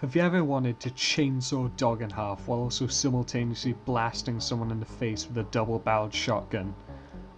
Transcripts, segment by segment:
Have you ever wanted to chainsaw a dog in half while also simultaneously blasting someone in the face with a double-barreled shotgun?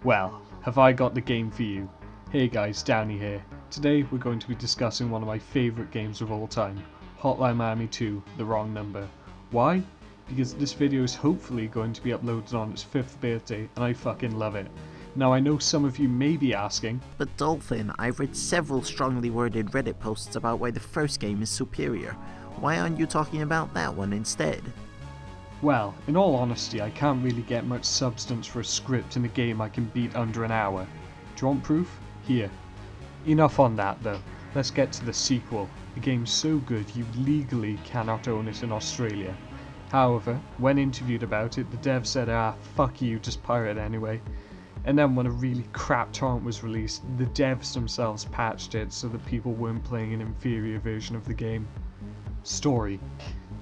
Well, have I got the game for you. Hey guys, Downey here. Today we're going to be discussing one of my favourite games of all time, Hotline Miami 2, The Wrong Number. Why? Because this video is hopefully going to be uploaded on its 5th birthday and I fucking love it. Now I know some of you may be asking, But Dolphin, I've read several strongly worded Reddit posts about why the first game is superior. Why aren't you talking about that one instead? well, in all honesty I can't really get much substance for a script in a game I can beat under an hour. Do you want proof? Here. Enough on that though, let's get to the sequel. The game's so good you legally cannot own it in Australia. However, when interviewed about it, the dev said, fuck you, just pirate it anyway. And then when a really crap torrent was released, the devs themselves patched it so that people weren't playing an inferior version of the game. Story.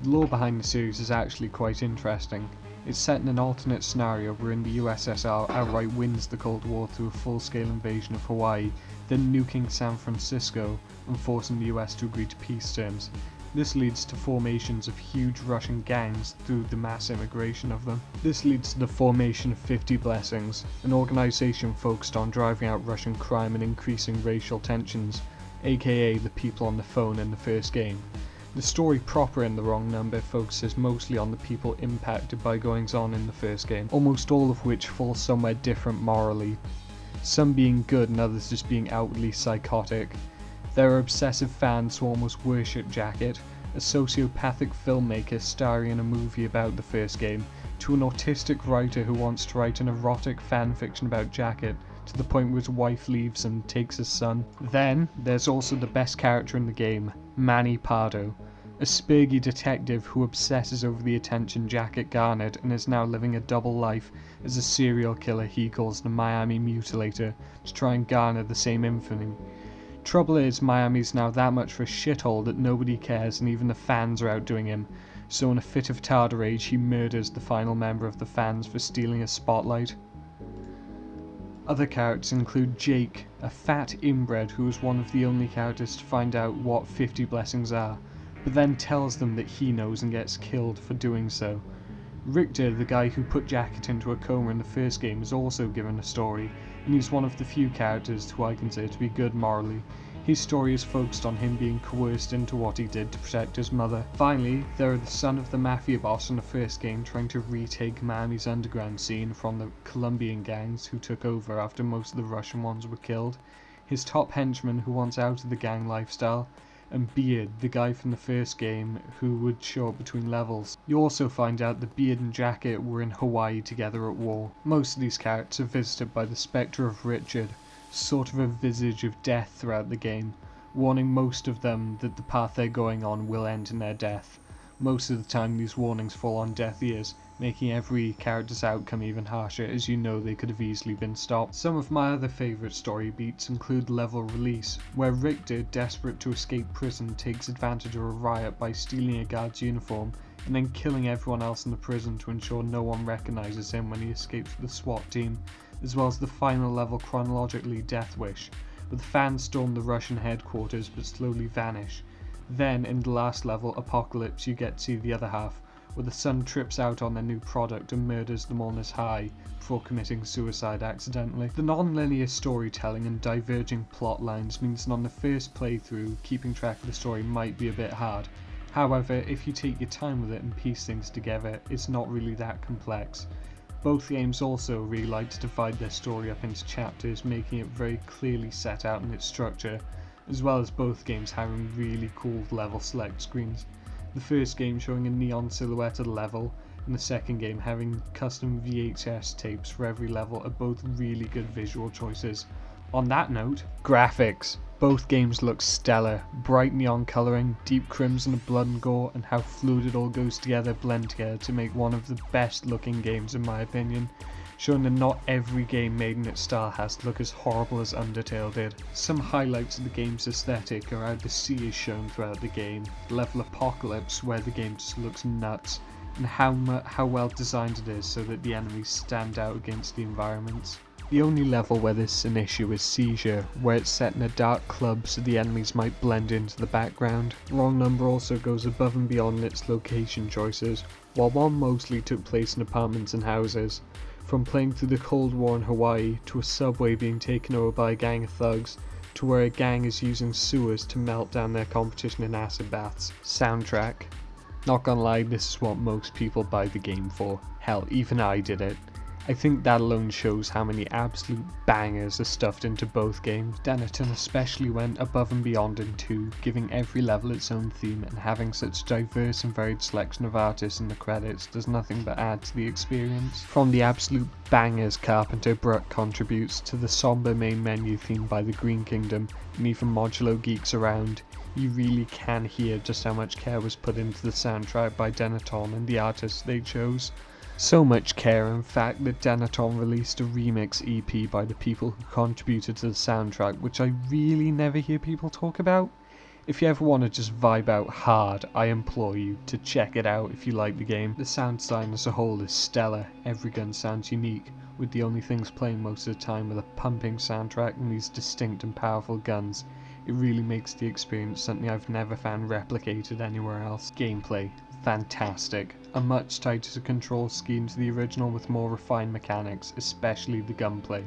The lore behind the series is actually quite interesting. It's set in an alternate scenario wherein the USSR outright wins the Cold War through a full-scale invasion of Hawaii, then nuking San Francisco and forcing the US to agree to peace terms. This leads to formations of huge Russian gangs through the mass immigration of them. This leads to the formation of 50 Blessings, an organisation focused on driving out Russian crime and increasing racial tensions, aka the people on the phone in the first game. The story proper in The Wrong Number focuses mostly on the people impacted by goings on in the first game, almost all of which fall somewhere different morally, some being good and others just being outwardly psychotic. There are obsessive fans who almost worship Jacket, a sociopathic filmmaker starring in a movie about the first game, to an autistic writer who wants to write an erotic fanfiction about Jacket, to the point where his wife leaves and takes his son. Then, there's also the best character in the game, Manny Pardo, a spurgy detective who obsesses over the attention Jacket garnered and is now living a double life as a serial killer he calls the Miami Mutilator to try and garner the same infamy. Trouble is, Miami's now that much of a shithole that nobody cares and even the fans are outdoing him, so in a fit of tartar rage he murders the final member of the fans for stealing a spotlight. Other characters include Jake, a fat inbred who is one of the only characters to find out what 50 Blessings are, but then tells them that he knows and gets killed for doing so. Richter, the guy who put Jacket into a coma in the first game, is also given a story, and he's one of the few characters who I consider to be good morally. His story is focused on him being coerced into what he did to protect his mother. Finally, there are the son of the mafia boss in the first game trying to retake Miami's underground scene from the Colombian gangs who took over after most of the Russian ones were killed, his top henchman who wants out of the gang lifestyle, and Beard, the guy from the first game who would show up between levels. You also find out that Beard and Jacket were in Hawaii together at war. Most of these characters are visited by the spectre of Richard, sort of a visage of death throughout the game, warning most of them that the path they're going on will end in their death. Most of the time these warnings fall on deaf ears, making every character's outcome even harsher as you know they could have easily been stopped. Some of my other favourite story beats include Level Release, where Richter, desperate to escape prison, takes advantage of a riot by stealing a guard's uniform and then killing everyone else in the prison to ensure no one recognises him when he escapes with the SWAT team, as well as the final level chronologically Death Wish, where the fans storm the Russian headquarters but slowly vanish. Then, in the last level, Apocalypse, you get to see the other half, where the son trips out on their new product and murders them all in his high, before committing suicide accidentally. The non-linear storytelling and diverging plot lines means that on the first playthrough, keeping track of the story might be a bit hard. However, if you take your time with it and piece things together, it's not really that complex. Both games also really like to divide their story up into chapters, making it very clearly set out in its structure, as well as both games having really cool level select screens. The first game showing a neon silhouette of the level, and the second game having custom VHS tapes for every level are both really good visual choices. On that note, graphics. Both games look stellar. Bright neon colouring, deep crimson of blood and gore, and how fluid it all goes together blend together to make one of the best looking games in my opinion, showing that not every game made in its style has to look as horrible as Undertale did. Some highlights of the game's aesthetic are how the sea is shown throughout the game, level Apocalypse where the game just looks nuts, and how well designed it is so that the enemies stand out against the environments. The only level where this is an issue is Seizure, where it's set in a dark club so the enemies might blend into the background. Wrong Number also goes above and beyond its location choices, while one mostly took place in apartments and houses. From playing through the Cold War in Hawaii, to a subway being taken over by a gang of thugs, to where a gang is using sewers to melt down their competition in acid baths. Soundtrack. Not gonna lie, this is what most people buy the game for. Hell, even I did it. I think that alone shows how many absolute bangers are stuffed into both games. Dennerton especially went above and beyond in 2, giving every level its own theme, and having such diverse and varied selection of artists in the credits does nothing but add to the experience. From the absolute bangers Carpenter Bruck contributes, to the somber main menu theme by the Green Kingdom, and even Modulo Geeks around, you really can hear just how much care was put into the soundtrack by Dennerton and the artists they chose. So much care, in fact, that Dennerton released a remix EP by the people who contributed to the soundtrack, which I really never hear people talk about. If you ever want to just vibe out hard, I implore you to check it out if you like the game. The sound design as a whole is stellar, every gun sounds unique, with the only things playing most of the time with a pumping soundtrack and these distinct and powerful guns. It really makes the experience something I've never found replicated anywhere else. Gameplay. Fantastic. A much tighter control scheme to the original with more refined mechanics, especially the gunplay.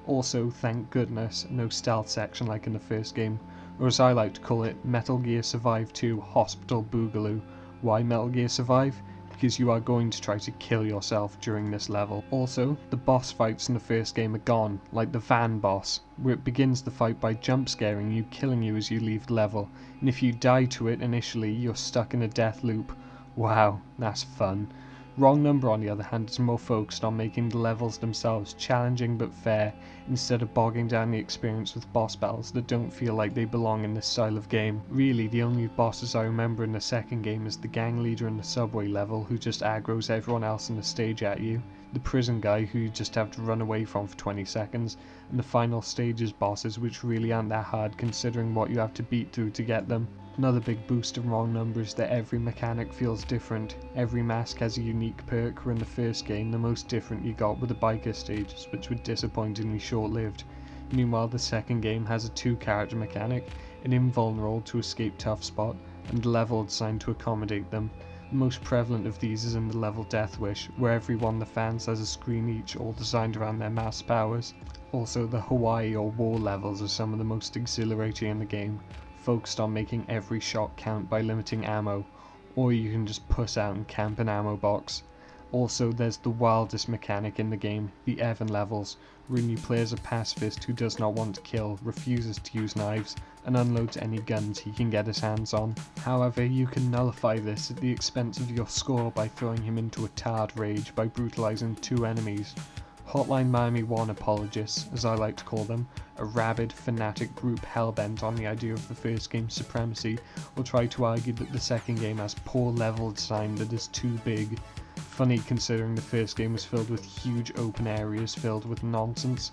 Also, thank goodness, no stealth section like in the first game, or as I like to call it, Metal Gear Survive 2 Hospital Boogaloo. Why Metal Gear Survive? Because you are going to try to kill yourself during this level. Also, the boss fights in the first game are gone, like the van boss, where it begins the fight by jump scaring you, killing you as you leave the level, and if you die to it initially, you're stuck in a death loop. Wow, that's fun. Wrong Number, on the other hand, is more focused on making the levels themselves challenging but fair, instead of bogging down the experience with boss battles that don't feel like they belong in this style of game. Really, the only bosses I remember in the second game is the gang leader in the subway level who just aggroes everyone else on the stage at you, the prison guy who you just have to run away from for 20 seconds, and the final stages bosses which really aren't that hard considering what you have to beat through to get them. Another big boost of Wrong Number is that every mechanic feels different. Every mask has a unique perk, where in the first game the most different you got were the biker stages, which were disappointingly short-lived. Meanwhile, the second game has a 2-character mechanic, an invulnerable to escape tough spot, and a level designed to accommodate them. The most prevalent of these is in the level Death Wish, where every one of the fans has a screen each, all designed around their mass powers. Also, the Hawaii or War levels are some of the most exhilarating in the game, focused on making every shot count by limiting ammo, or you can just puss out and camp an ammo box. Also, there's the wildest mechanic in the game, the Evan levels, where a new player is a pacifist who does not want to kill, refuses to use knives, and unloads any guns he can get his hands on. However, you can nullify this at the expense of your score by throwing him into a tard rage by brutalizing 2 enemies. Hotline Miami 1 apologists, as I like to call them, a rabid, fanatic group hellbent on the idea of the first game's supremacy, will try to argue that the second game has poor level design that is too big. Funny considering the first game was filled with huge open areas filled with nonsense.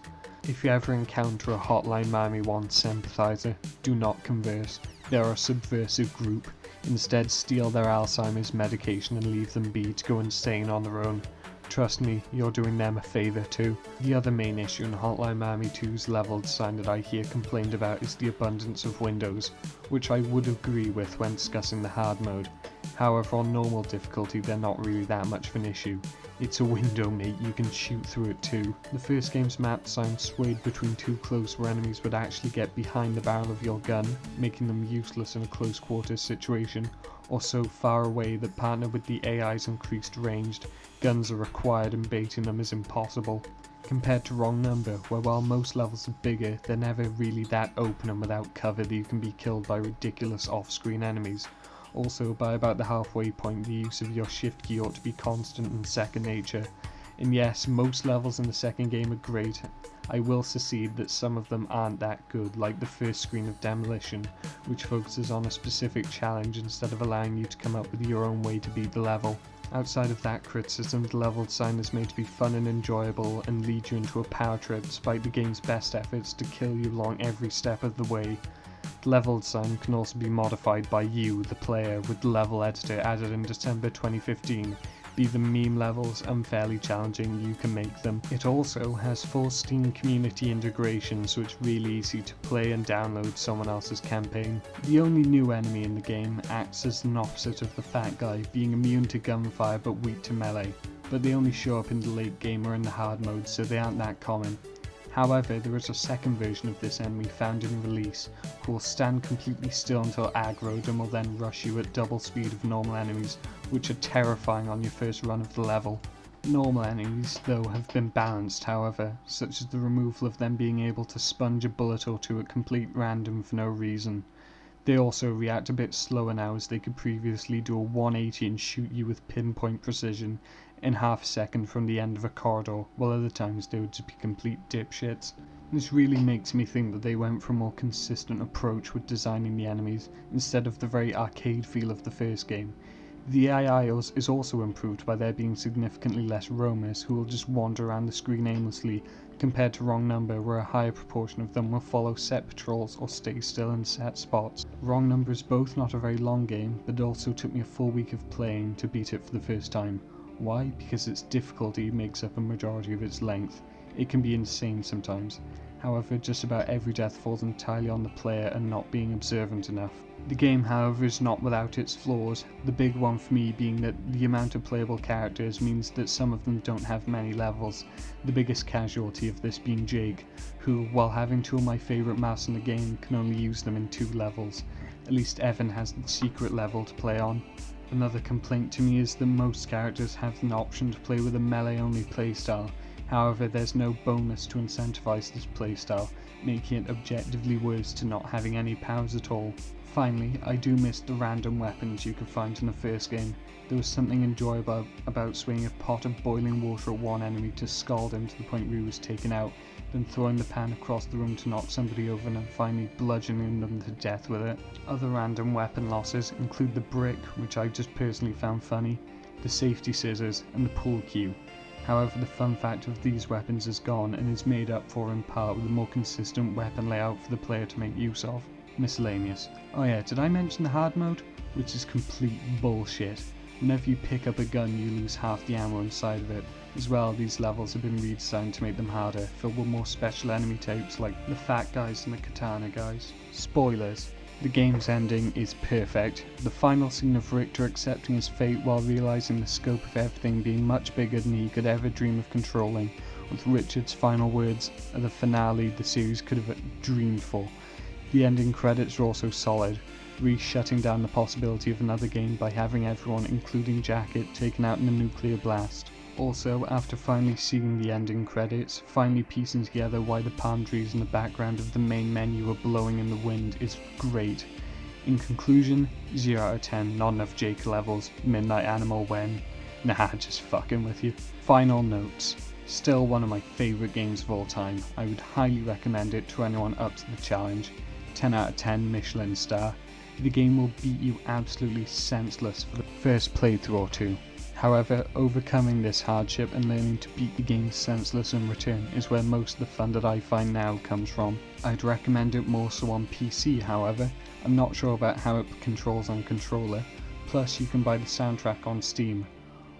If you ever encounter a Hotline Miami 1 sympathizer, do not converse. They are a subversive group. Instead, steal their Alzheimer's medication and leave them be to go insane on their own. Trust me, you're doing them a favour too. The other main issue in Hotline Miami 2's level design that I hear complained about is the abundance of windows, which I would agree with when discussing the hard mode. However, on normal difficulty they're not really that much of an issue. It's a window, mate, you can shoot through it too. The first game's map design swayed between too close where enemies would actually get behind the barrel of your gun, making them useless in a close quarters situation, or so far away that partnered with the AI's increased range, guns are required and baiting them is impossible. Compared to Wrong Number, where while most levels are bigger, they're never really that open and without cover that you can be killed by ridiculous off-screen enemies. Also, by about the halfway point, the use of your shift key ought to be constant and second nature. And yes, most levels in the second game are great. I will secede that some of them aren't that good, like the first screen of Demolition, which focuses on a specific challenge instead of allowing you to come up with your own way to beat the level. Outside of that criticism, the level design is made to be fun and enjoyable and lead you into a power trip despite the game's best efforts to kill you along every step of the way. The level design can also be modified by you, the player, with the level editor added in December 2015, be the meme levels unfairly challenging, you can make them. It also has full Steam community integration, so it's really easy to play and download someone else's campaign. The only new enemy in the game acts as an opposite of the fat guy, being immune to gunfire but weak to melee, but they only show up in the late game or in the hard mode, so they aren't that common. However, there is a second version of this enemy found in release, who will stand completely still until aggroed and will then rush you at double speed of normal enemies, which are terrifying on your first run of the level. Normal enemies, though, have been balanced, however, such as the removal of them being able to sponge a bullet or two at complete random for no reason. They also react a bit slower now, as they could previously do a 180 and shoot you with pinpoint precision in half a second from the end of a corridor, while other times they would just be complete dipshits. This really makes me think that they went for a more consistent approach with designing the enemies, instead of the very arcade feel of the first game. The AI is also improved by there being significantly less roamers who will just wander around the screen aimlessly, compared to Wrong Number, where a higher proportion of them will follow set patrols or stay still in set spots. Wrong Number is both not a very long game, but it also took me a full week of playing to beat it for the first time. Why? Because its difficulty makes up a majority of its length. It can be insane sometimes. However, just about every death falls entirely on the player and not being observant enough. The game, however, is not without its flaws, the big one for me being that the amount of playable characters means that some of them don't have many levels, the biggest casualty of this being Jake, who, while having two of my favourite maps in the game, can only use them in 2 levels. At least Evan has the secret level to play on. Another complaint to me is that most characters have an option to play with a melee-only playstyle. However, there's no bonus to incentivize this playstyle, making it objectively worse to not having any powers at all. Finally, I do miss the random weapons you could find in the first game. There was something enjoyable about swinging a pot of boiling water at one enemy to scald him to the point where he was taken out, then throwing the pan across the room to knock somebody over and then finally bludgeoning them to death with it. Other random weapon losses include the brick, which I just personally found funny, the safety scissors, and the pool cue. However, the fun factor of these weapons is gone and is made up for in part with a more consistent weapon layout for the player to make use of. Miscellaneous. Oh yeah, did I mention the hard mode? Which is complete bullshit. Whenever you pick up a gun, you lose half the ammo inside of it. As well, these levels have been redesigned to make them harder, filled with more special enemy types like the fat guys and the katana guys. Spoilers. The game's ending is perfect. The final scene of Richter accepting his fate while realising the scope of everything being much bigger than he could ever dream of controlling, with Richard's final words are the finale the series could have dreamed for. The ending credits are also solid, shutting down the possibility of another game by having everyone, including Jacket, taken out in a nuclear blast. Also, after finally seeing the ending credits, finally piecing together why the palm trees in the background of the main menu are blowing in the wind is great. In conclusion, 0 out of 10, not enough Jake levels, Midnight Animal when? Nah, just fucking with you. Final notes. Still one of my favourite games of all time. I would highly recommend it to anyone up to the challenge. 10 out of 10 Michelin star. The game will beat you absolutely senseless for the first playthrough or two. However, overcoming this hardship and learning to beat the game senseless in return is where most of the fun that I find now comes from. I'd recommend it more so on PC, however. I'm not sure about how it controls on controller, plus you can buy the soundtrack on Steam.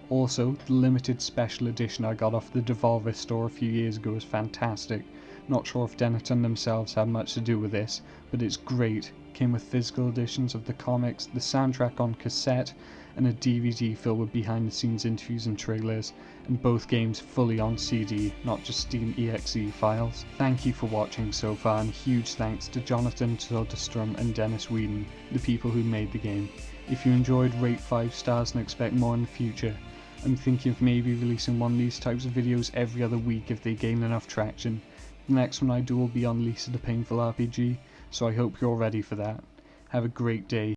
Also, the limited special edition I got off the Devolver store a few years ago is fantastic. Not sure if Denetton themselves had much to do with this, but it's great. Came with physical editions of the comics, the soundtrack on cassette, and a DVD filled with behind the scenes interviews and trailers, and both games fully on CD, not just Steam exe files. Thank you for watching so far, and huge thanks to Jonathan Soderstrom and Dennis Whedon, the people who made the game. If you enjoyed, rate 5 stars and expect more in the future. I'm thinking of maybe releasing one of these types of videos every other week if they gain enough traction. The next one I do will be on Lisa the Painful RPG, so I hope you're ready for that. Have a great day.